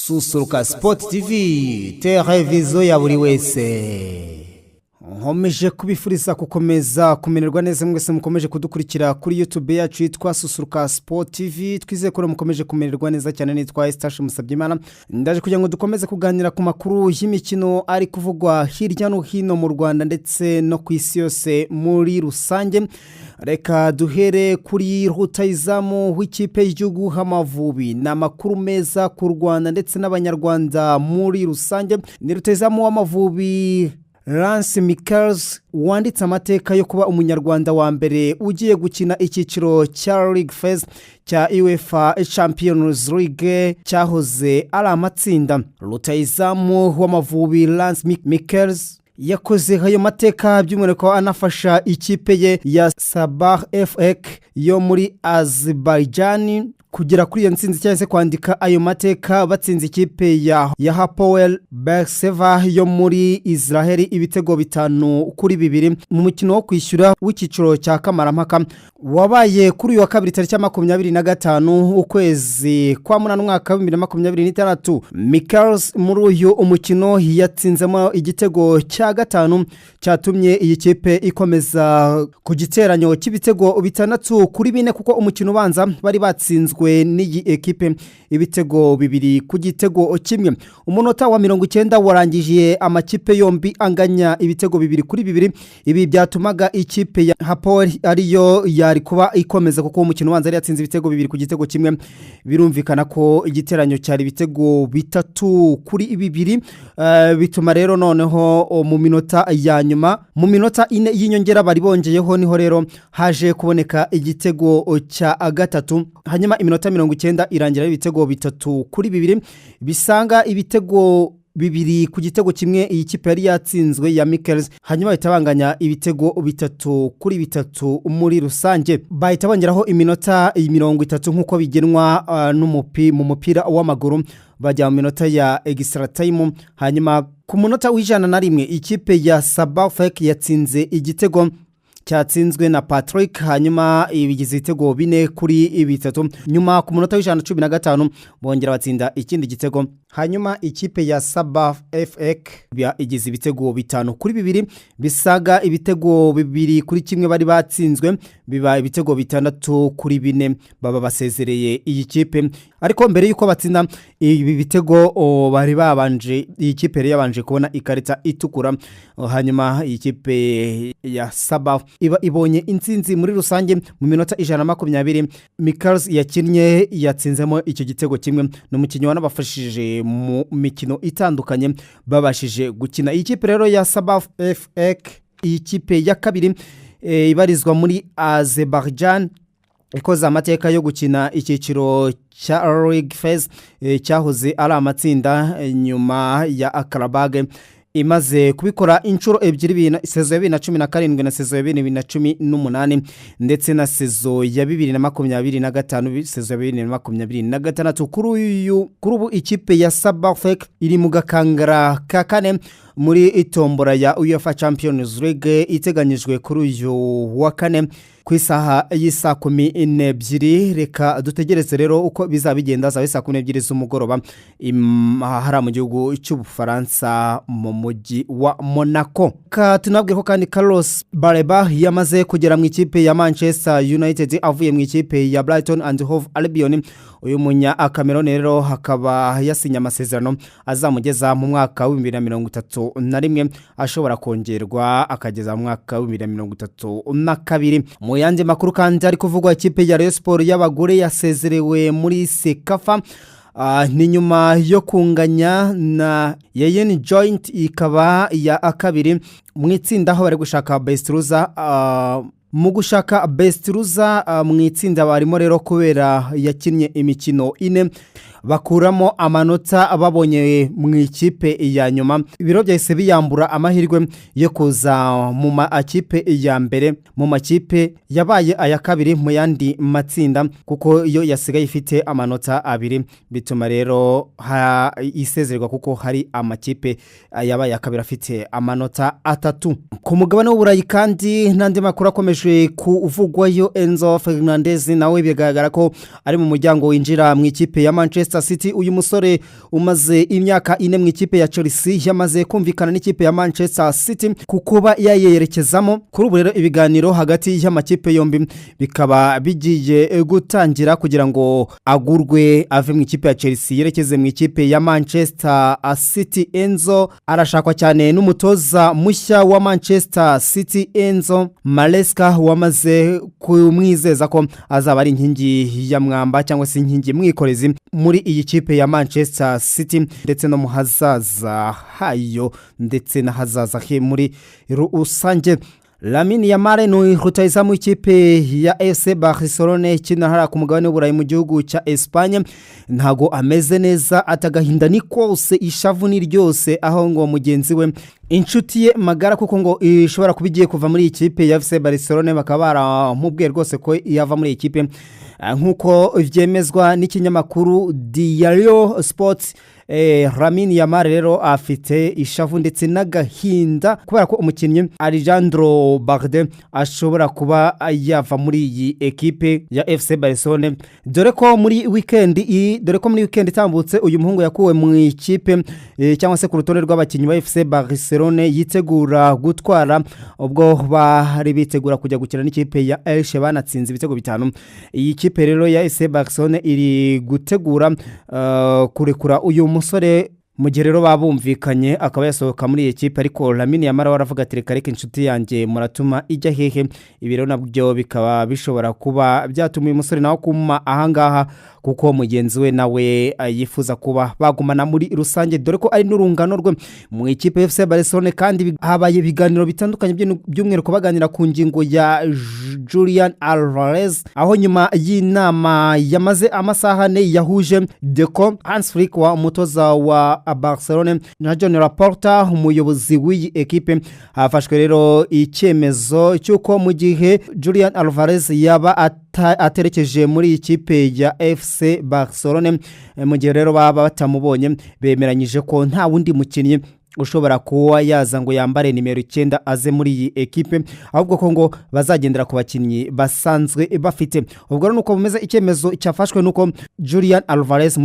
Susuruka Sports TV, televiziyo ya buri wese. Nkomeje kubifuriza kukomeza kumererwa neza mwese mukomeje kudukurikira kuri YouTube yacu yitwa Susuruka Sports TV. Twizeye ko mukomeje kumererwa neza cyane, nitwa Estache Musabyimana. Ndaje kugira ngo dukomeze kuganira ku makuru y'imikino ari kuvugwa hirya no hino mu Rwanda ndetse no ku isi yose muri rusange. Reka duhere kuri rutayizamu w'ikipe y'igihugu Amavubi. Na makuru meza ku Rwanda ndetse n'abanyarwanda muri rusange. Ni rutayizamu w'Amavubi Lance Michaels wanditse amateka yo kuba umunyarwanda wa mbere ugiye gukina icyiciro cya League Phase cya UEFA Champions League cyahoze ari amatsinda. Rutayizamu w'Amavubi Lance Michaels yakoze ayo mateka by'umwihariko anafasha ikipe ye ya Sabah FK yo muri Azerbaijan kugera kuri iyo ntsinzi cyangwa se kwandika ayo mateka batsinze ikipe ya Handball Barcelona yo muri Israel ibitego 5-2 mu mukino wo kwishyura w'icyiciro cya kamarampaka wabaye kuri uyu wa kabiri tariki 25 ukwezi kwa munana mwaka wa 2026. Michaels muri uyu umukino yatsinzemo igitego cya 5 cyatumye iyi kipe ikomeza ku giteranyo cy'ibitego 6-4 kuko umukino ubanza bari batsinzwe n'iyi ekipe ibitego 2 ku gitego kimwe. Umunota wa 90 warangije amakipe yombi anganya ibitego 2-2. Ibi byatumaga ikipe ya Handball ariyo yari kuba ikomeza kuko umukino ubanza yari yatsinze ibitego 2 ku gitego kimwe. Birumvikana ko igiteranyo cyari ibitego 3-2 bituma rero noneho mu minota ya nyuma mu minota 4 y'inyongera bari bongeyeho niho rero haje kuboneka igitego cya 3. Hanyuma iminota 90 irangira ibitego 3-2 bisanga ibitego 2 ku gitego kimwe iyi kipe yari yatsinzwe ya Michaels. Hanyuma itabanganya ibitego 3-3 muri rusange. Bahita bongeraho iminota 30 nkuko bigenwa mu mupira w'amaguru bajya mu minota ya extra time. Hanyuma ku munota w'101 ikipe ya Sabah FK yatsinze igitego cyatsinzwe na Patrick. Hanyuma ibigize ibitego 4-3. Nyuma ku munota w'115 bongera batsinda ikindi gitego. Hanyuma ikipe ya Sabah FK igize ibitego 5-2 bisaga ibitego 2-1 bari batsinzwe biba ibitego 6-4 baba basezereye iyi kipe. Ariko mbere yuko batsinda ibi bitego bari babanje iyi kipe yari yabanje kubona ikarita itukura. Hanyuma iyi kipe ya Sabah iba ibonye intsinzi muri rusange mu minota 120. Michaels yakinnye yatsinzemo icyo gitego kimwe. N'umukinnyi wanabafashije mu mikino itandukanye babashije gukina. Iyi kipe rero ya Sabah FK iyi kipe ya kabiri ibarizwa muri Azerbaijan ikoze amateka yo gukina icyiciro cya League Phase cyahoze ari amatsinda nyuma ya Karabag. Imaze kubikora inshuro ebyiri sezo ya 2017 na sezo ya 2018 ndetse na sezo ya 2025 sezo ya 2026. Kuri ubu ikipe ya Sabah FK iri mu gakangara ka kane muri itombora ya UEFA Champions League iteganyijwe kuri uyu wa kane ku isaha y'isa 12. Reka dutegereze rero uko bizabigenda za isa 12 z'umugoroba ahara mu gihugu cy'Ubufaransa mu mujyi wa Monaco. Tunabwiye ko kandi Carlos Baleba yamaze kugera mu ikipe ya Manchester United avuye mu ikipe ya Brighton and Hove Albion. Uyu munya Cameroon rero hakaba yasinya amasezerano azamugeza mu mwaka wa 2031 ashobora kongerwa akageza mu mwaka wa 2032. Mu yandi makuru kandi ari kuvugwa ikipe ya Rayon Sports y'abagore yasezerewe muri Sekafa ni nyuma yo kunganya na Yayen Joint ikaba ya kabiri mu itsinda aho bari gushaka best loser. Mu gushaka best loser mu itsinda barimo rero kubera yakinnye imikino 4 bakuramo amanota babonye mu ikipe ya nyuma. Ibiro byahise biyambura amahirwe yo kuza mu makipe ya mbere mu makipe yabaye aya kabiri mu yandi matsinda kuko iyo yasigaye ifite amanota 2 bituma rero isezerwa kuko hari amakipe yabaye akabiri afite amanota 3. Ku mugabane w'Uburayi kandi nandi makuru akomeje kuvugwayo Enzo Fernandez nawe bigaragara ko ari mu muryango winjira mu ikipe ya Manchester Manchester City. Uyu musore umaze imyaka 4 mu ikipe ya Chelsea yamaze kumvikana n'ikipe ya Manchester City kukuba yayerekezamo. Kuri ubu rero ibiganiro hagati y'amakipe yombi bikaba bigiye gutangira kugira ngo agurwe ave mu ikipe ya Chelsea yerekeze mu ikipe ya Manchester City. Enzo arashakwa cyane n'umutoza mushya wa Manchester City Enzo Maresca wamaze kumwizeza ko azaba ari inkingi ya mwamba cyangwa se inkingi mwikorezi muri iyi kipe ya Manchester City ndetse no muhazaza hayo ndetse na hazaza he muri rusange. Lamine yamal no rutayiza mu ikipe ya FC Barcelona kinahara ku mugabane w'Uburayi mu gihugu cya Espagne ntago ameze neza atagahinda ni kose ishavu ni ryose aho ngo mugenzi we inshuti ye magara kuko ngo ishobora kubigiye kuva muri ikipe ya FC Barcelona bakaba baramubwiye rwose ko yava muri ikipe nkuko vyemezwa n'ikinyamakuru Diario Sports. Lamine yamal rero afite ishavu ndetse n'agahinda kubera ko umukinnyi Alejandro Balde ashobora kuba yava muri iyi ekipe ya FC Barcelona dore ko muri weekend itambutse uyu muhungu yakuwe mu ikipe cyangwa se ku rutonde rw'abakinnyi ba FC Barcelona yitegura gutwara ubwo bari bitegura kujya gukina n'ikipe ya Elche banatsinze ibitego 5. Iyi kipe rero ya FC Barcelona iri gutegura kurekura uyu musore mu gihe rero babumvikanye akaba yasohoka muri iyi kipe ariko Lamine yamal waravuga ati reka inshuti yanjye muratuma ijya hehe. Ibiro nabyo bikaba bishobora kuba byatuma uyu musore nawe kuma ahangaha kuko mugenzi we nawe yifuza kuba bagumana muri rusange dore ko ari n'urungano rwe mu ikipe ya FC Barcelona kandi habaye ibiganiro bitandukanye by'umwere ko baganira ku ngingo ya Julian Alvarez aho nyuma y'inama yamaze amasaha 4 yahuje Deco Hans Flick wa umutoza wa Barcelona na John Laporta umuyobozi w'iyi ekipe hafashwe rero icyemezo cyuko mu gihe Julian Alvarez yaba aterekeje muri ikipe ya FC Barcelona mu gihe rero baba batamubonye bemeranyije ko nta wundi mukinnyi ushobora kuba yaza ngo yambare nimero 9 aze muri iyi ekipe ahubwo ko ngo bazagendera ku bakinnyi basanzwe bafite. Ubwo nuko bumeze icyemezo cyafashwe nuko Julian Alvarez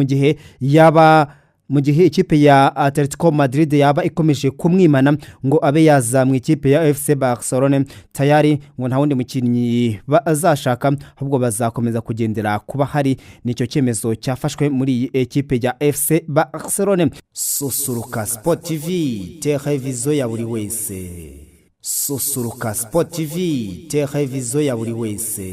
mu gihe ikipe ya Atletico Madrid yaba ikomeje kumwimana ngo abe yaza mu ikipe ya FC Barcelona tayari ngo nta wundi mukinnyi bazashaka ahubwo bazakomeza kugendera kuba hari nicyo cyemezo cyafashwe muri iyi ekipe ya FC Barcelona. Susuruka Sport TV televiziyo ya buri wese. Susuruka Sport TV televiziyo ya buri wese.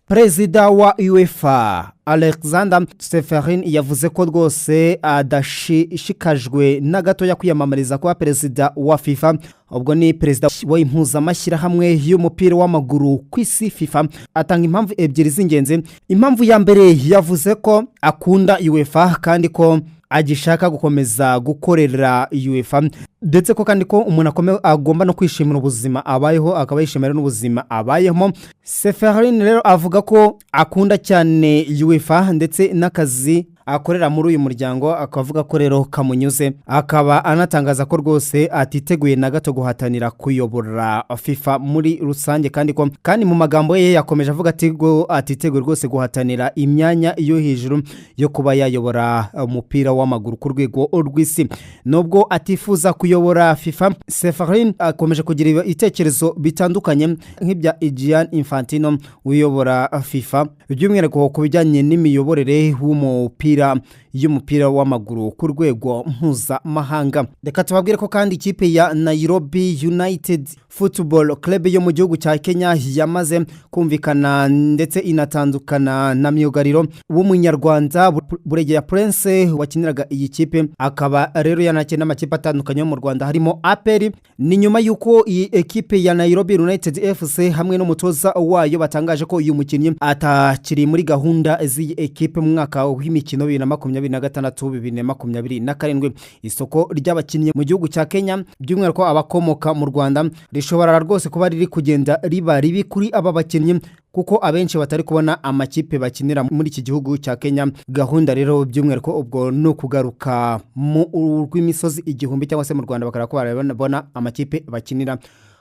Perezida wa UEFA Alexander Seferin yavuze ko rwose adashikajwe na gato ya kwiyamamariza kuba perezida wa FIFA. Ubwo ni perezida w'impuzamashyirahamwe y'umupira w'amaguru ku isi FIFA atanga impamvu ebyiri z'ingenzi. Impamvu ya mbere yavuze ko akunda UEFA kandi ko agishaka gukomeza gukorera UEFA ndetse ko kandi ko umuntu agomba no kwishimira ubuzima abayeho akaba yishimira n'ubuzima abayemo. Seferin rero avuga ko akunda cyane UEFA ndetse n'akazi akorera muri uyu muryango akavuga ko rero kamunyuze akaba anatangaza ko rwose atiteguye na gato guhatanira kuyobora FIFA muri rusange kandi mu magambo ye yakomeje avuga ati ngo atiteguye rwose guhatanira imyanya yo hejuru yo kuba yayobora umupira w'amaguru ku rwego rw'isi nubwo atifuza kuyobora FIFA. Seferin akomeje kugira itekerezo bitandukanye nk'ibya Gianni Infantino uyobora FIFA by'umwihariko ku bijyanye n'imiyoborere y'umupira w'amaguru ku rwego mpuzamahanga. Reka tubabwire ko kandi ikipe ya Nairobi United Football Club yo mu gihugu cya Kenya yamaze kumvikana ndetse inatandukana na myugariro w'umunyarwanda Buregeya Prince wakiniraga iyi kipe akaba rero yanakina amakipe atandukanye yo mu Rwanda harimo APR. Ni nyuma yuko iyi ekipe ya Nairobi United FC hamwe n'umutoza wayo batangaje ko uyu mukinnyi atakiri muri gahunda z'iyi ekipe mu mwaka w'imikino 2026-2027. Isoko ry'abakinnyi mu gihugu cya Kenya by'umwihariko abakomoka mu Rwanda rishobora rwose kuba riri kugenda riba ribi kuri aba bakinnyi kuko abenshi batari kubona amakipe bakinira muri iki gihugu cya Kenya. Gahunda rero by'umwihariko ubwo no kugaruka mu rw'imisozi igihumbi cyangwa se mu Rwanda bakara ko barabona amakipe bakinira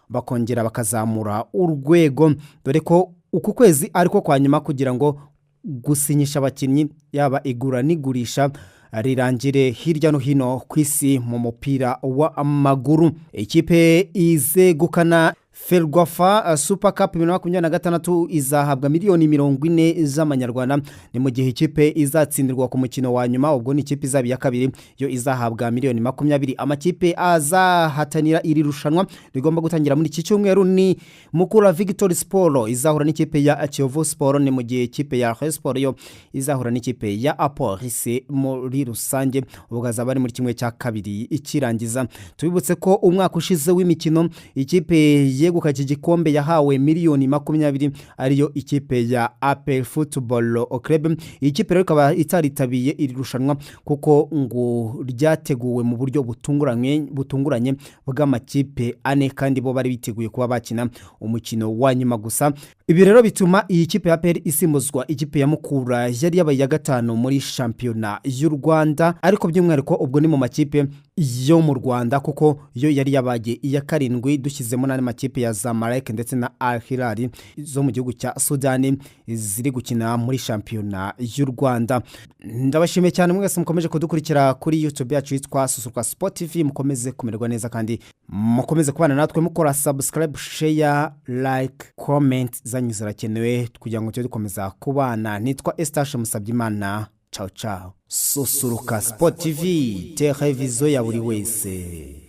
bakongera bakazamura urwego dore ko uku kwezi ariko kwa nyuma kugira ngo gusinyisha abakinnyi yaba igura n'igurisha rirangire hirya no hino kwisi mu mupira w'amaguru. Ikipe izegukana Ferwafa Super Cup 2026 izahabwa miliyoni 40 z'amanyarwanda, ni mu gihe ikipe izatsindirwa ku mukino wa nyuma ubwo ni ikipe izabi ya kabiri yo izahabwa miliyoni 20. Amakipe azahatanira iri rushanwa rigomba gutangira muri iki cyumweru ni Mukura Victory Sport izahura n'ikipe ya Kiyovu Sport, ni mu gihe ikipe ya Sport yo izahura n'ikipe ya Apolice muri rusange ubwo bari muri kimwe cya kabiri ikirangiza. Tubibutse ko umwaka ushize w'imikino ikipe yeguka iki gikombe yahawe miliyoni 20 ariyo ikipe ya APR Football Club. Ikipe rero ikaba itaritabiye iri rushanwa kuko ngo ryateguwe mu buryo butunguranye bw'amakipe ane kandi bo bari biteguye kuba bakina umukino wa nyuma gusa. Ibi rero bituma iyi kipe ya APR isimbuzwa ikipe ya Mukura yari yabaye ya gatanu muri shampiyona y'u Rwanda, ariko by'umwihariko ubwo ni mu makipe yo mu Rwanda kuko yo yari yabaye iya karindwi dushyizemo n'andi makipe ya Zamalek ndetse na Al Hilal zo mu gihugu cya Sudan ziri gukina muri shampiyona y'u Rwanda. Ndabashimiye cyane mwese mukomeje kudukurikira kuri YouTube yacu yitwa Susuruka Sports TV. Mukomeze kumererwa neza kandi mukomeze kubana natwe mukora subscribe, share, like, comment zanyu zirakenewe kugira ngo tujye dukomeza kubana. Nitwa Estache Musabyimana. Ciao ciao. Susuruka Sports TV, televiziyo ya buri wese.